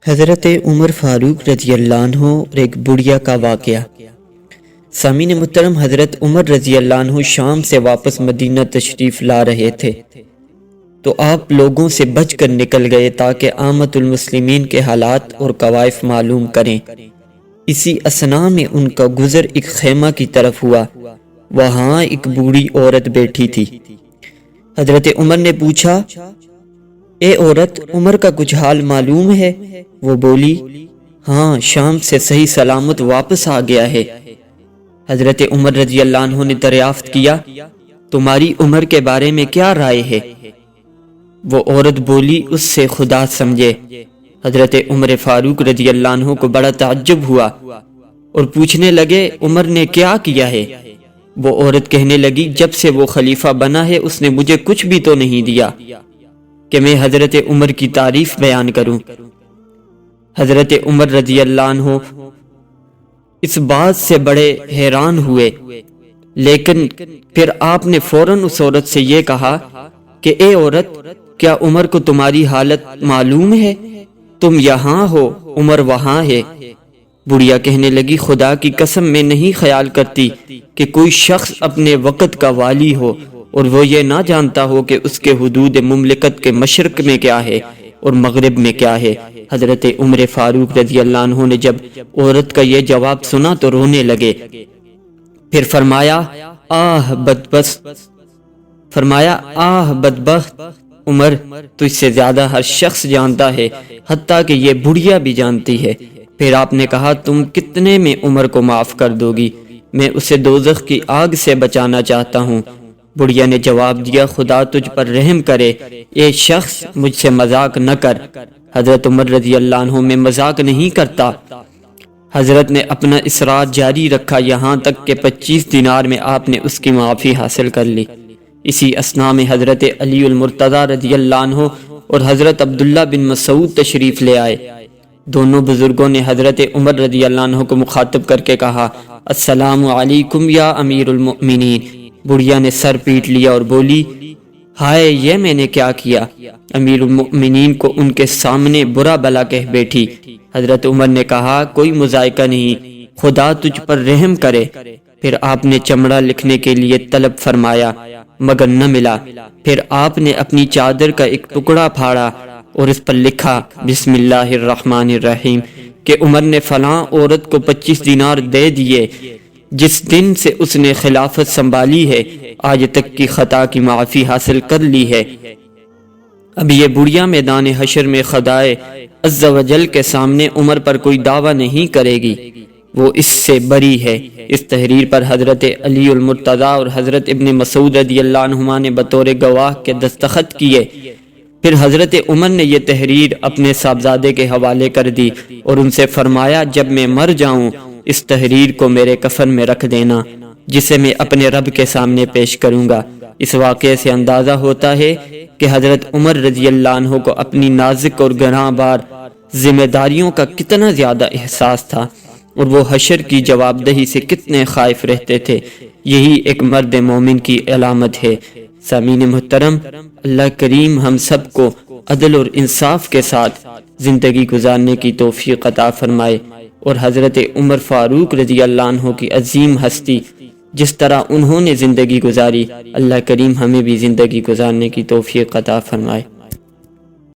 حضرت عمر فاروق رضی اللہ عنہ اور ایک بڑھیا کا واقعہ۔ سامعین محترم، حضرت عمر رضی اللہ عنہ شام سے واپس مدینہ تشریف لا رہے تھے تو آپ لوگوں سے بچ کر نکل گئے تاکہ عامت المسلمین کے حالات اور کوائف معلوم کریں۔ اسی اثناء میں ان کا گزر ایک خیمہ کی طرف ہوا، وہاں ایک بوڑھی عورت بیٹھی تھی۔ حضرت عمر نے پوچھا، اے عورت، عمر کا کچھ حال معلوم ہے؟ وہ بولی، ہاں، شام سے صحیح سلامت واپس آ گیا ہے۔ حضرت عمر رضی اللہ عنہ نے دریافت کیا، تمہاری عمر کے بارے میں کیا رائے ہے؟ وہ عورت بولی، اس سے خدا سمجھے۔ حضرت عمر فاروق رضی اللہ عنہ کو بڑا تعجب ہوا اور پوچھنے لگے، عمر نے کیا کیا ہے؟ وہ عورت کہنے لگی، جب سے وہ خلیفہ بنا ہے اس نے مجھے کچھ بھی تو نہیں دیا کہ میں حضرت عمر کی تعریف بیان کروں۔ حضرت عمر رضی اللہ عنہ اس بات سے بڑے حیران ہوئے، لیکن پھر آپ نے فوراً اس عورت سے یہ کہا کہ اے عورت، کیا عمر کو تمہاری حالت معلوم ہے؟ تم یہاں ہو، عمر وہاں ہے۔ بڑھیا کہنے لگی، خدا کی قسم میں نہیں خیال کرتی کہ کوئی شخص اپنے وقت کا والی ہو اور وہ یہ نہ جانتا ہو کہ اس کے حدود مملکت کے مشرق میں کیا ہے اور مغرب میں کیا ہے۔ حضرت عمر فاروق رضی اللہ عنہ نے جب عورت کا یہ جواب سنا تو رونے لگے، پھر فرمایا، آہ بدبخت عمر، تو اس سے زیادہ ہر شخص جانتا ہے، حتیٰ کہ یہ بڑھیا بھی جانتی ہے۔ پھر آپ نے کہا، تم کتنے میں عمر کو معاف کر دو گی؟ میں اسے دوزخ کی آگ سے بچانا چاہتا ہوں۔ بڑھیا نے جواب دیا، خدا تجھ پر رحم کرے، اے شخص، مجھ سے مذاق نہ کر۔ حضرت عمر رضی اللہ عنہ میں مذاق نہیں کرتا۔ حضرت نے اپنا اصرار جاری رکھا یہاں تک کہ 25 دینار میں آپ نے اس کی معافی حاصل کر لی۔ اسی اثناء میں حضرت علی المرتضی رضی اللہ عنہ اور حضرت عبداللہ بن مسعود تشریف لے آئے۔ دونوں بزرگوں نے حضرت عمر رضی اللہ عنہ کو مخاطب کر کے کہا، السلام علیکم یا امیر المؤمنین۔ بڑھیا نے سر پیٹ لیا اور بولی، ہائے، یہ میں نے کیا کیا؟ امیر المؤمنین کو ان کے سامنے برا بلا کہہ بیٹھی۔ حضرت عمر نے کہا، کوئی مذائقہ نہیں، خدا تجھ پر رحم کرے۔ پھر آپ نے چمڑا لکھنے کے لیے طلب فرمایا مگر نہ ملا۔ پھر آپ نے اپنی چادر کا ایک ٹکڑا پھاڑا اور اس پر لکھا، بسم اللہ الرحمن الرحیم، کہ عمر نے فلاں عورت کو 25 دینار دے دیے۔ جس دن سے اس نے خلافت سنبھالی ہے آج تک کی خطا کی معافی حاصل کر لی ہے۔ اب یہ بڑھیا میدان حشر میں خدائے عز و جل کے سامنے عمر پر کوئی دعویٰ نہیں کرے گی، وہ اس سے بری ہے۔ اس تحریر پر حضرت علی المرتضی اور حضرت ابن مسعود رضی اللہ عنہما نے بطور گواہ کے دستخط کیے۔ پھر حضرت عمر نے یہ تحریر اپنے صاحبزادے کے حوالے کر دی اور ان سے فرمایا، جب میں مر جاؤں اس تحریر کو میرے کفن میں رکھ دینا، جسے میں اپنے رب کے سامنے پیش کروں گا۔ اس واقعے سے اندازہ ہوتا ہے کہ حضرت عمر رضی اللہ عنہ کو اپنی نازک اور گراں بار ذمہ داریوں کا کتنا زیادہ احساس تھا اور وہ حشر کی جواب دہی سے کتنے خائف رہتے تھے۔ یہی ایک مرد مومن کی علامت ہے۔ سامعین محترم، اللہ کریم ہم سب کو عدل اور انصاف کے ساتھ زندگی گزارنے کی توفیق عطا فرمائے اور حضرت عمر فاروق رضی اللہ عنہ کی عظیم ہستی جس طرح انہوں نے زندگی گزاری، اللہ کریم ہمیں بھی زندگی گزارنے کی توفیق عطا فرمائے۔